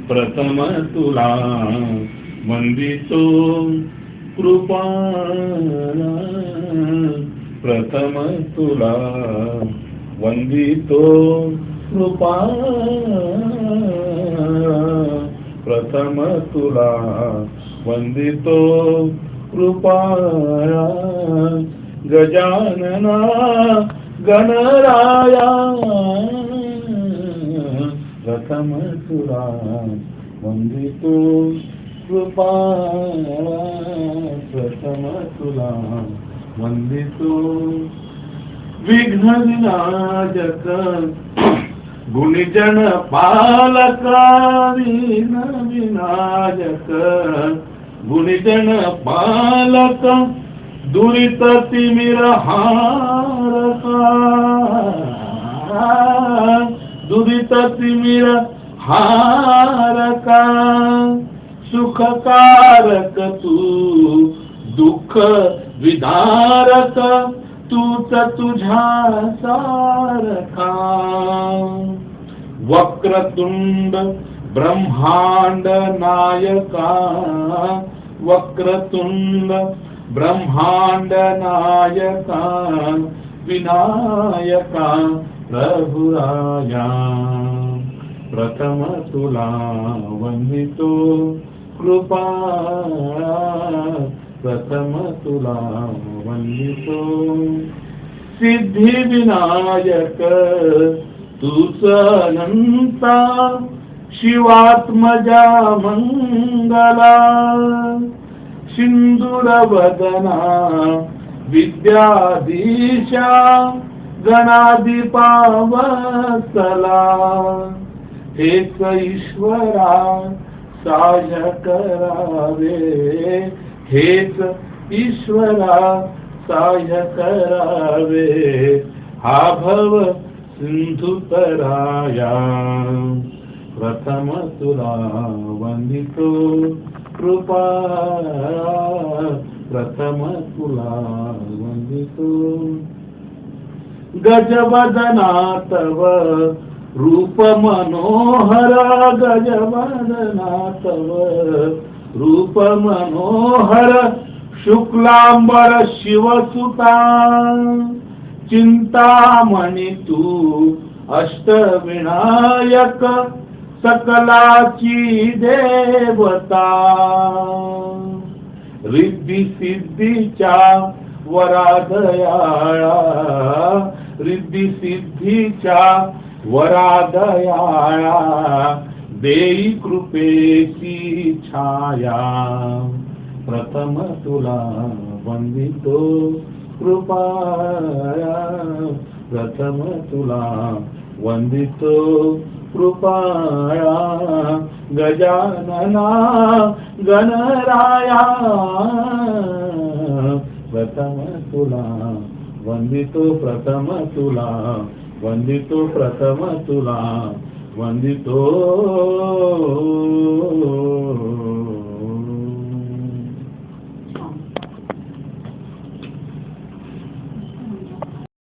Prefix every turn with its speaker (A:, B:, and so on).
A: प्रथम तुला वंदितो कृपाळा, प्रथम तुला वंदितो कृपाळा, प्रथम तुला वंदितो कृपाळा, गजानना गणराया, प्रथम तुला वंदितो कृपाळा, प्रथम तुला वंदितो विघ्न विनाशक गुणजन पालक, विघ्न विनाशक गुणजन पालक, दुरित तिमिर हारका, दुरित तिमिर हारका, सुखकारक तू दुःख विदारक, तूच तुझ्या सारखा, वक्रतुंड ब्रह्मांड नायका, वक्रतुंड ब्रह्मांड नायका, विनायका प्रभुराया, प्रथम तुला वंदितो कृपाळा, प्रथम तुला वंदितो सिद्धी विनायक, तूच अनंता शिवात्मजा मंगला, सिंदूर वदना विद्याधीशा, गणाधिपा वत्सला, हेच ईश्वरा साह्य करावे, हेच ईश्वरा साह्य करावे, हा भव सिंधू तराया, प्रथम तुला वंदितो कृपाळा, प्रथम तुला वंदितो गजवदना तव रूप मनोहर, गजवदना तव रूप मनोहर, शुक्लांबर शिवसुता, चिंतामणी तू अष्टविनायक, सकलाची देवता, रिद्धी सिद्धीच्या वरादयाळा, रिद्धी सिद्धीच्या वरादयाळा, देई कृपेची छाया, प्रथम तुला वंदितो कृपाळा, प्रथम तुला वंदितो कृपाळा, गजानना गणराया, प्रथम तुला वंदितो, प्रथम तुला वंदितो, प्रथम तुला वंदितो.